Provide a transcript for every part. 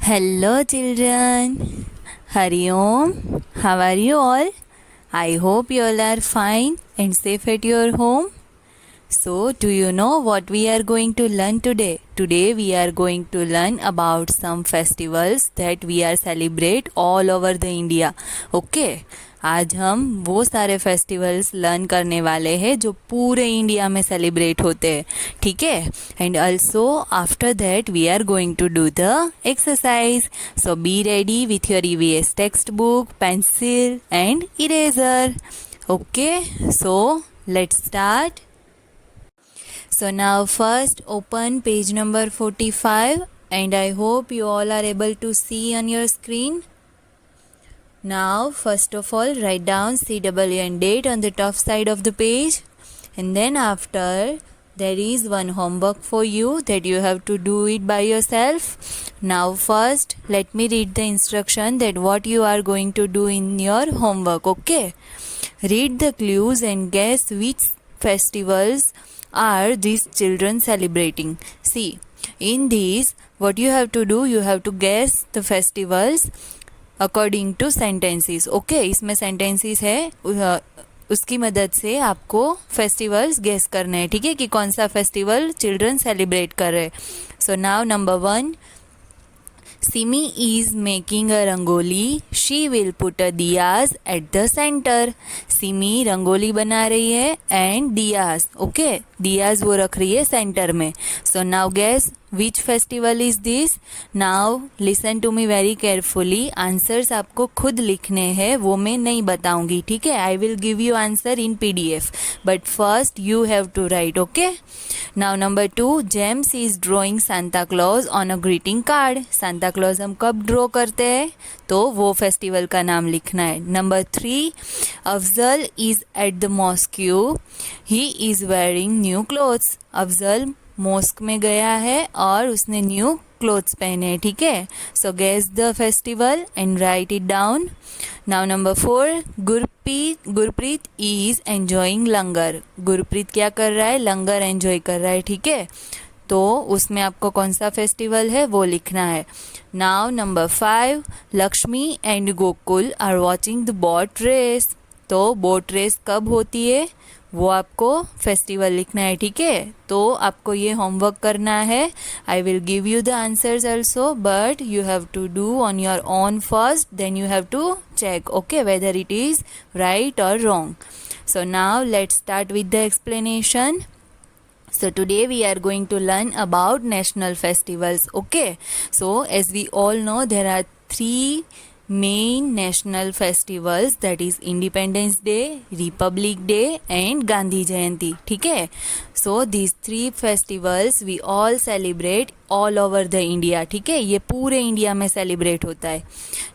Hello, children. Hari Om. How are you all? I hope you all are fine and safe at your home. So, do you know what we are going to learn today? Today, we are going to learn about some festivals that we are celebrate all over the India. Okay? आज हम वो सारे festivals learn करने वाले हैं जो पूरे India में सेलिब्रेट होते हैं. ठीक है? And also after that we are going to do the exercise. So be ready with your EVS text book, pencil and eraser. Okay, so let's start. So now first open page number 45 and I hope you all are able to see on your screen. Now first of all write down CW and date on the top side of the page, and then after there is one homework for you that you have to do it by yourself. Now first let me read the instruction that what you are going to do in your homework. Okay, read the clues and guess which festivals are these children celebrating. See, in these what you have to do, you have to guess the festivals according to sentences. Okay, इसमें sentences है, उसकी मदद से आपको festivals guess करने हैं. ठीक है, कि कौन सा फेस्टिवल चिल्ड्रन सेलिब्रेट कर रहे हैं. So now number 1, Simi is making a rangoli. She will put a diyas at the center. Simi rangoli बना रही है एंड दियास. ओके, दियास वो रख रही है सेंटर में. So now guess which festival is this. Now listen to me very carefully. Answers आपको खुद लिखने हैं, वो मैं नहीं बताऊंगी. ठीक है, I will give you answer in PDF, but first you have to write. Okay, now number 2, James is drawing Santa Claus on a greeting card. Santa Claus हम कब ड्रॉ करते हैं, तो वो फेस्टिवल का नाम लिखना है. Number 3, Afzal is at the mosque. He is wearing new clothes. Afzal mosque में गया है और उसने न्यू क्लोथ्स पहने हैं. ठीक है, so guess the festival and write it down. Now number 4, Gurpreet is enjoying langar. Gurpreet क्या कर रहा है, लंगर एंजॉय कर रहा है. ठीक है, तो उसमें आपको कौन सा फेस्टिवल है वो लिखना है. Now number 5, Lakshmi and Gokul are watching the boat race. Boat बोट रेस कब होती है वो आपको फेस्टिवल लिखना है. ठीक है, तो आपको ये होमवर्क करना है. I will give you the answers also, but you have to do on your own first, then you have to check, okay, whether it is right or wrong. So now let's start with the explanation. So today we are going to learn about national festivals. Okay, so as we all know, there are 3 main national festivals, that is Independence Day, Republic Day and Gandhi Jayanti. ठीक है, so these 3 festivals we all celebrate all over the India. ठीक है, ये पूरे India में celebrate होता है.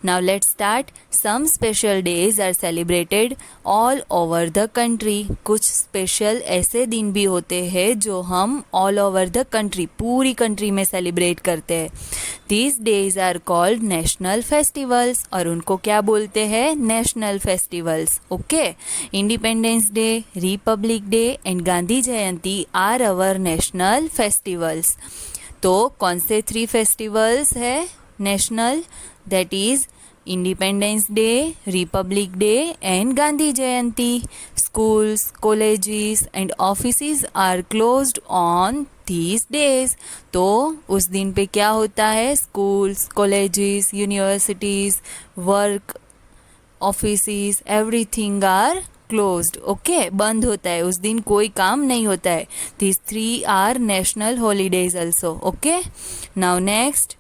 Now let's start. Some special days are celebrated all over the country. कुछ स्पेशल ऐसे दिन भी होते हैं जो हम all over the country, पूरी कंट्री में सेलिब्रेट करते हैं. These days are called national festivals. और उनको क्या बोलते हैं, national festivals. Okay, independence day, republic day and Gandhi Jayanti are our national festivals. तो कौन से 3 फेस्टिवल्स है national, that is independence day, republic day and Gandhi Jayanti. Schools, colleges and offices are closed on these days. तो उस दिन पे क्या होता है, schools, colleges, universities, work, offices, everything are closed. Okay, बंद होता है उस दिन, कोई काम नहीं होता है. these 3 are national holidays also. Okay, now next,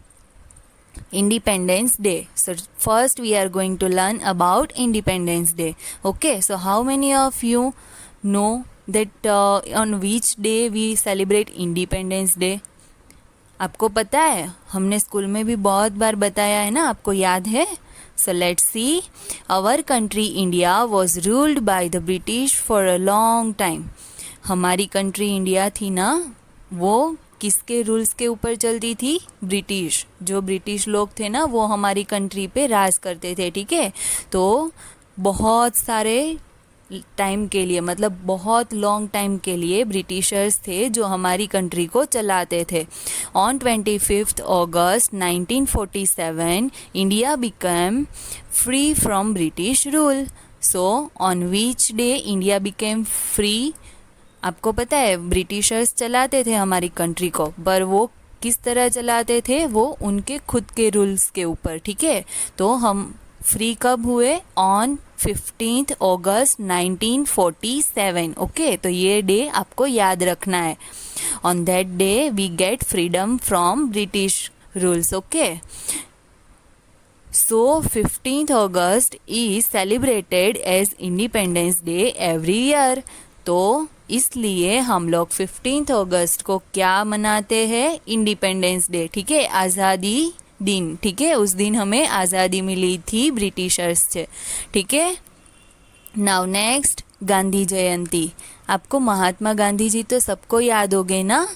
Independence Day. So first we are going to learn about Independence Day. Okay, so how many of you know that on which day we celebrate Independence Day? आपको पता है, हमने school में भी बहुत बार बताया है ना, आपको याद है. So let's see. Our country India was ruled by the British for a long time. हमारी कंट्री इंडिया थी ना, वो किसके रूल्स के ऊपर चलती थी, ब्रिटिश. जो ब्रिटिश लोग थे ना वो हमारी कंट्री पे राज करते थे. ठीक है, तो बहुत सारे टाइम के लिए, मतलब बहुत लॉन्ग टाइम के लिए ब्रिटिशर्स थे जो हमारी कंट्री को चलाते थे. On 25th August 1947 India become free from British rule. So on which day India became free? आपको पता है ब्रिटिशर्स चलाते थे हमारी कंट्री को, पर वो किस तरह चलाते थे? वो उनके खुद के रूल्स के ऊपर. ठीक है, तो हम फ्री कब हुए? On 15th August 1947. ओके, तो ये डे आपको याद रखना है. On that day we get freedom from British rules. Okay, so 15th August is celebrated as Independence Day every year. तो इसलिए हम लोग 15th अगस्त को क्या मनाते हैं? Independence day. ठीक है, आज़ादी दिन. ठीक है, उस दिन हमें आज़ादी मिली थी ब्रिटिशर्स से. ठीक है, नाउ नेक्स्ट गांधी जयंती. आपको महात्मा गांधी जी तो सबको याद हो गए ना?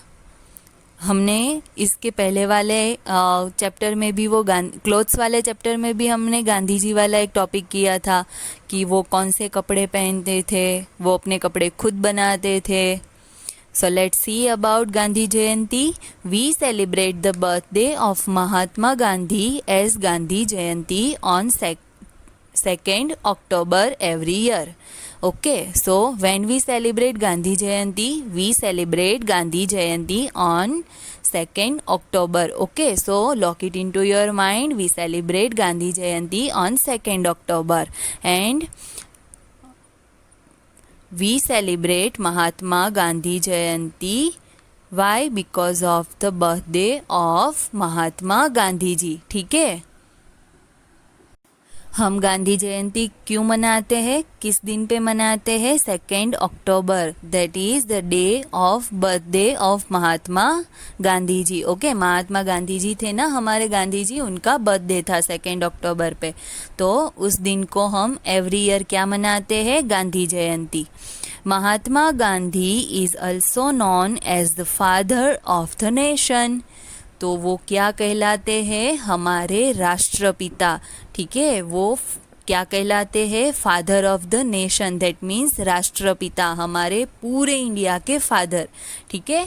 हमने इसके पहले वाले चैप्टर में भी वो क्लोथ्स वाले चैप्टर में भी हमने गांधी जी वाला एक टॉपिक किया था कि वो कौन से कपड़े पहनते थे, वो अपने कपड़े खुद बनाते थे. So let's see about Gandhi Jayanti. We celebrate the birthday of Mahatma Gandhi as Gandhi Jayanti on 2nd October every year. Okay, so when we celebrate Gandhi Jayanti, we celebrate Gandhi Jayanti on 2nd October. Okay, so lock it into your mind. We celebrate Gandhi Jayanti on 2nd October. And we celebrate Mahatma Gandhi Jayanti. Why? Because of the birthday of Mahatma Gandhi ji. ठीक है, हम गांधी जयंती क्यों मनाते हैं? किस दिन पे मनाते हैं? 2nd October. That is the day of birthday of Mahatma Gandhi ji. Okay, Mahatma Gandhi ji थे ना हमारे गांधी जी, उनका बर्थडे था 2nd October पे. तो उस दिन को हम एवरी ईयर क्या मनाते हैं? Gandhi Jayanti. Mahatma Gandhi is also known as the father of the nation. तो वो क्या कहलाते हैं? हमारे राष्ट्रपिता. ठीक है, वो क्या कहलाते हैं? Father of the nation. That means राष्ट्रपिता, हमारे पूरे इंडिया के फादर. ठीक है,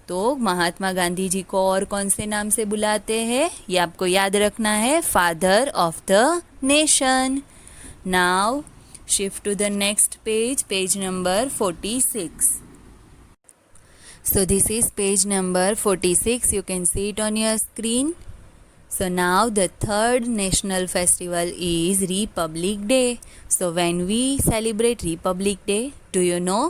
तो महात्मा गांधी जी को और कौन से नाम से बुलाते हैं? ये आपको याद रखना है, father of the nation. Now shift to the next page, page number 46. So this is page number 46. You can see it on your screen. So now the third national festival is Republic Day. So when we celebrate Republic Day, do you know?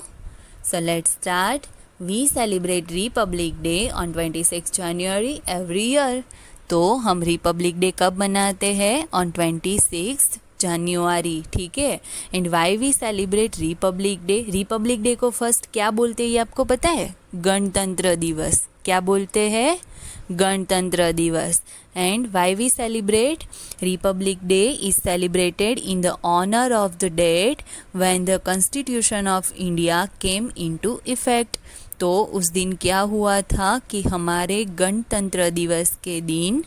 So let's start. We celebrate Republic Day on 26th January every year. तो हम Republic day कब मनाते हैं? On 26th January. ठीक है, and why we celebrate republic day? Republic day को first क्या बोलते हैं ये आपको पता है? गणतंत्र दिवस. क्या बोलते हैं? गणतंत्र दिवस. And why we celebrate republic day? Is celebrated in the honour of the date when the constitution of India came into effect. तो उस दिन क्या हुआ था कि हमारे गणतंत्र दिवस के दिन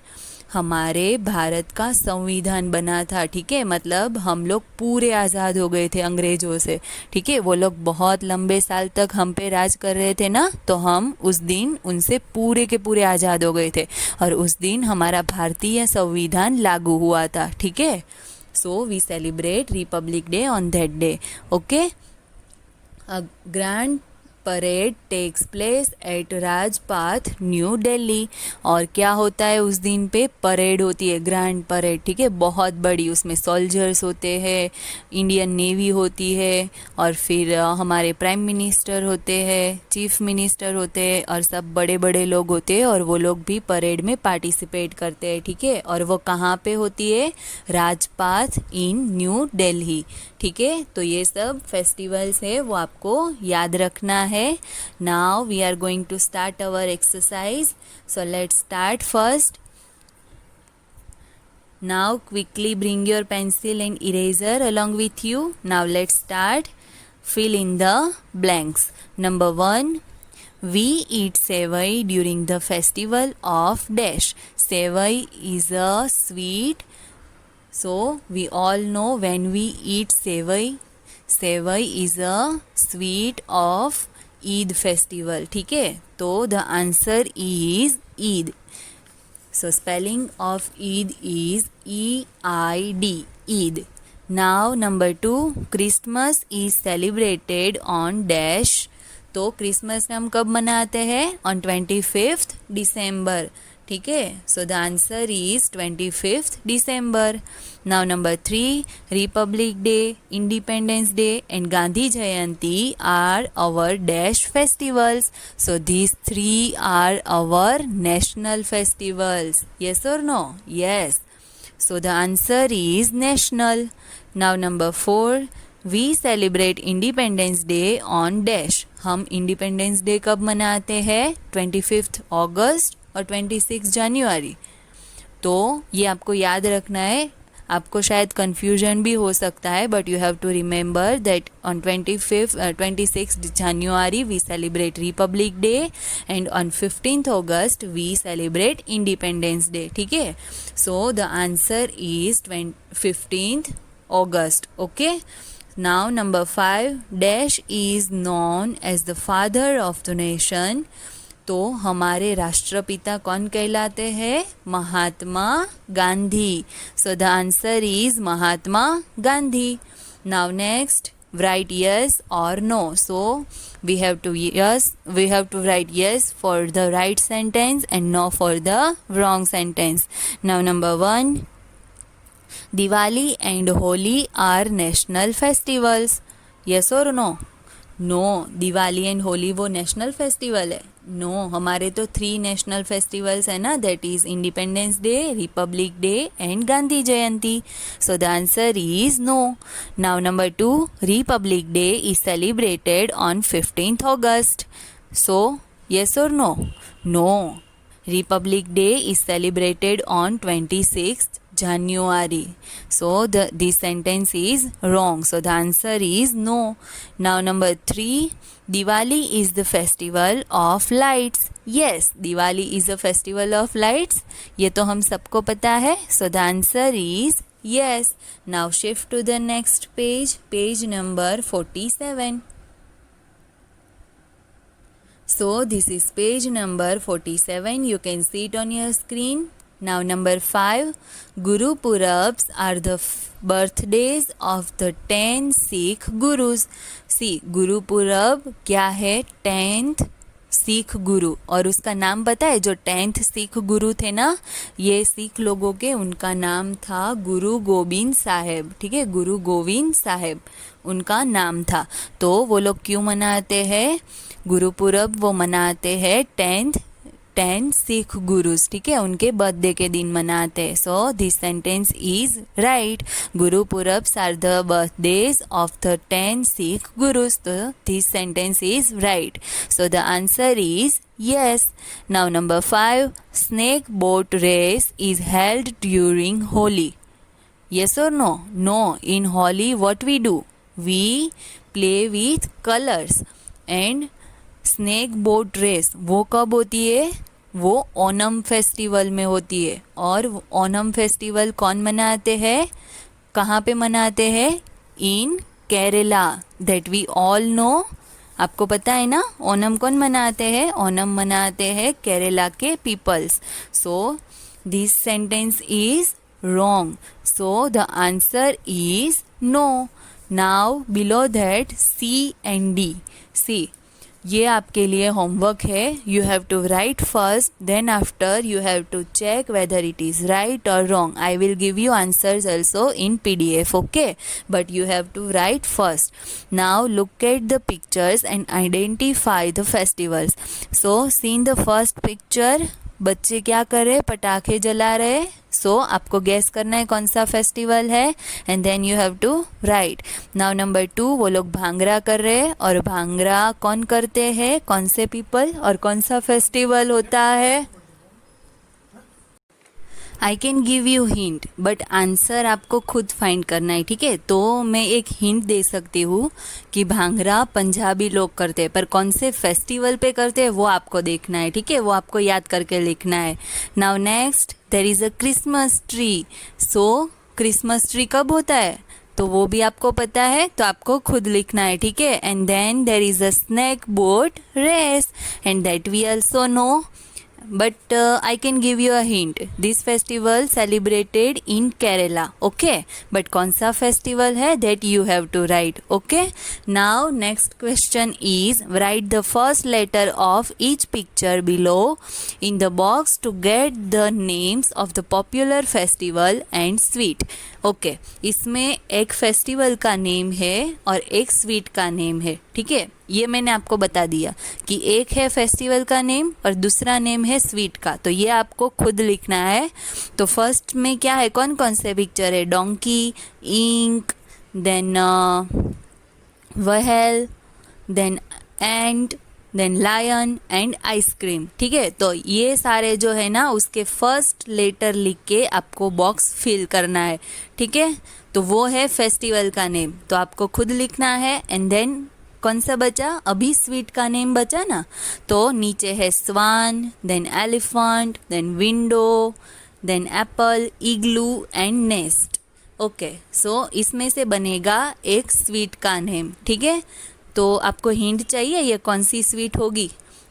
हमारे भारत का संविधान बना था. ठीक है, मतलब हम लोग पूरे आज़ाद हो गए थे अंग्रेजों से. ठीक है, वो लोग बहुत लंबे साल तक हम पे राज कर रहे थे ना, तो हम उस दिन उनसे पूरे के पूरे आज़ाद हो गए थे और उस दिन हमारा भारतीय संविधान लागू हुआ था. ठीक है, so we celebrate republic day on that day. Okay, a grand parade takes place at Rajpath New Delhi. और क्या होता है उस दिन पे? परेड होती है, ग्रैंड परेड. ठीक है, बहुत बड़ी. उसमें सोल्जर्स होते हैं, इंडियन नेवी होती है, और फिर हमारे प्राइम मिनिस्टर होते हैं, चीफ मिनिस्टर होते हैं, और सब बड़े बड़े लोग होते हैं, और वो लोग भी परेड में पार्टिसिपेट करते हैं. ठीक है, और वो कहाँ पे होती है? राजपाथ इन न्यू दिल्ली. ठीक है, तो ये सब फेस्टिवल्स है, वो आपको याद रखना है. Now we are going to start our exercise. So let's start first. Now quickly bring your pencil and eraser along with you. Now let's start. Fill in the blanks. Number 1. We eat sevai during the festival of dash. Sevai is a sweet. So we all know when we eat sevai. Sevai is a sweet of Eid festival. ठीक है, तो the answer is Eid. So spelling of Eid is E-I-D, Eid. Now number 2, Christmas is celebrated on dash. तो Christmas हम कब मनाते हैं? On 25th December. ठीक है, so the answer is 25th December. Now number 3, republic day, independence day and Gandhi Jayanti are our dash festivals. So these 3 are our national festivals. Yes or no? Yes. So the answer is national. Now number 4, we celebrate Independence Day on dash. हम independence day कब मनाते हैं? 25th अगस्त और 26 जनवरी. तो ये आपको याद रखना है. आपको शायद कन्फ्यूजन भी हो सकता है, but you have to remember that on 26 January we celebrate republic day and on 15th August we celebrate independence day. ठीक है, so the answer is 15th August. Okay. Now number 5, dash is known as the father of the nation. तो हमारे राष्ट्रपिता कौन कहलाते हैं? Mahatma Gandhi. So the answer is Mahatma Gandhi. Now next, write yes or no. So we have to write yes for the right sentence and no for the wrong sentence. Now number 1, Diwali and Holi are national festivals. Yes or no? No, Diwali and Holi वो national festival है. No, हमारे तो 3 national festivals है ना, that is independence day, republic day and Gandhi Jayanti. So the answer is no. Now number 2, republic day is celebrated on 15th August. So yes or no? No, Republic Day is celebrated on 26th January. So this sentence is wrong. So the answer is no. Now number 3, Diwali is the festival of lights. Yes, Diwali is a festival of lights. ये तो हम सबको पता है. So the answer is yes. Now shift to the next page, page number 47. So this is page number 47. You can see it on your screen. Now number 5, Guru Purabs are the birthdays of the 10 Sikh Gurus. See, Guru Purab क्या है? 10th Sikh गुरु. और उसका नाम पता है? जो 10th Sikh गुरु थे ना, ये सिख लोगों के, उनका नाम था गुरु गोविंद साहेब. ठीक है, गुरु गोविंद साहेब उनका नाम था. तो वो लोग क्यों मनाते हैं गुरुपुरब? वो मनाते हैं 10 सिख गुरुज. ठीक है, उनके बर्थडे के दिन मनाते हैं. So this sentence is right. Gurpurabs are the birthdays of the 10 Sikh gurus. तो this sentence is right. So the answer is yes. Now number 5, snake boat race is held during Holi. Yes or no? No. In Holi what we do? We play with colors. And snake boat race वो कब होती है? वो Onam festival में होती है. और Onam festival कौन मनाते हैं? कहाँ पे मनाते हैं? In Kerala. That we all know. आपको पता है ना ओनम कौन मनाते हैं? ओनम मनाते हैं केरला के peoples. So this sentence is wrong. So the answer is no. Now below that C and D. C, ये आपके लिए होमवर्क है. You have to write first, then after you have to check whether it is right or wrong. I will give you answers also in PDF. Okay, but you have to write first. Now look at the pictures and identify the festivals. So seen the first picture. बच्चे क्या कर रहे? पटाखे जला रहे. सो आपको gas करना है कौन सा फेस्टिवल है, and then you have to write. Now number 2, वो लोग भांगड़ा कर रहे हैं. और भांगड़ा कौन करते हैं? कौन से पीपल? और कौन सा फेस्टिवल होता है? I can give you hint, but answer आपको खुद फाइंड करना है. ठीक है, तो मैं एक हिंट दे सकती हूँ कि भांगड़ा पंजाबी लोग करते हैं, पर कौन से फेस्टिवल पे करते हैं वो आपको देखना है. ठीक है, वो आपको याद करके लिखना है. Now next, there is a Christmas tree. So Christmas tree कब होता है? तो वो भी आपको पता है, तो आपको खुद लिखना है, ठीक है। And then there is a snake boat race and that we also know, but I can give you a hint. This festival celebrated in Kerala, okay? But कौन सा festival है that you have to write, okay? Now next question is write the first letter of each picture below in the box to get the names of the popular festival and sweet. Okay इसमें एक festival का name है और एक sweet का name है, ठीक है। ये मैंने आपको बता दिया कि एक है फेस्टिवल का नेम और दूसरा नेम है स्वीट का, तो ये आपको खुद लिखना है। तो फर्स्ट में क्या है, कौन कौन से पिक्चर है, donkey, ink, then whale, then ant, then lion and ice cream, ठीक है। तो ये सारे जो है ना उसके फर्स्ट लेटर लिख के आपको बॉक्स फिल करना है, ठीक है। तो वो है फेस्टिवल का नेम, तो आपको खुद लिखना है। एंड देन कौन सा बचा, अभी स्वीट का नेम बचा ना, तो नीचे है swan, then elephant, then window, then apple, igloo and nest. Okay so इसमें से बनेगा एक स्वीट का नेम, ठीक है। तो आपको हिंट चाहिए ये कौन सी स्वीट होगी,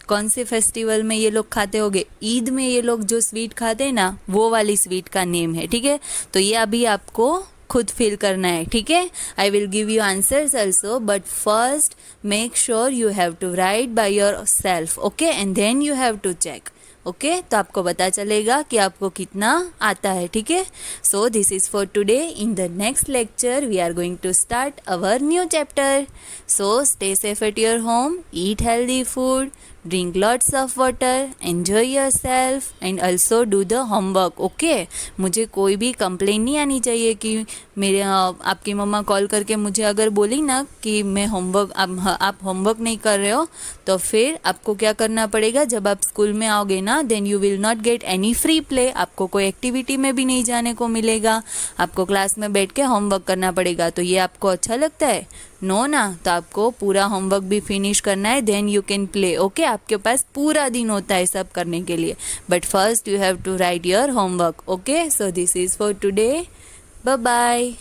कौन से फेस्टिवल में ये लोग खाते होंगे, ईद में ये लोग जो स्वीट खाते हैं ना वो वाली स्वीट का नेम है, ठीक है। तो ये अभी आपको खुद फिल करना है, ठीक है। I will give you answers also, but first make sure you have to write by yourself, okay, and then you have to check, okay. तो आपको पता चलेगा कि आपको कितना आता है, ठीक है। So this is for today. In the next lecture we are going to start our new chapter. So stay safe at your home, eat healthy food, drink lots of water, enjoy yourself and also do the homework, okay? मुझे कोई भी complain नहीं आनी चाहिए कि मेरे आपकी मम्मा call करके मुझे अगर बोली ना कि मैं होमवर्क आप होमवर्क नहीं कर रहे हो, तो फिर आपको क्या करना पड़ेगा, जब आप स्कूल में आओगे ना then you will not get any free play, आपको कोई एक्टिविटी में भी नहीं जाने को मिलेगा, आपको क्लास में बैठ के होमवर्क करना पड़ेगा। तो ये आपको अच्छा लगता है, नो ना, तो आपको पूरा होमवर्क भी फिनिश करना है, then you can play, okay. आपके पास पूरा दिन होता है सब करने के लिए, but first you have to write your homework, okay. So this is for today, bye bye.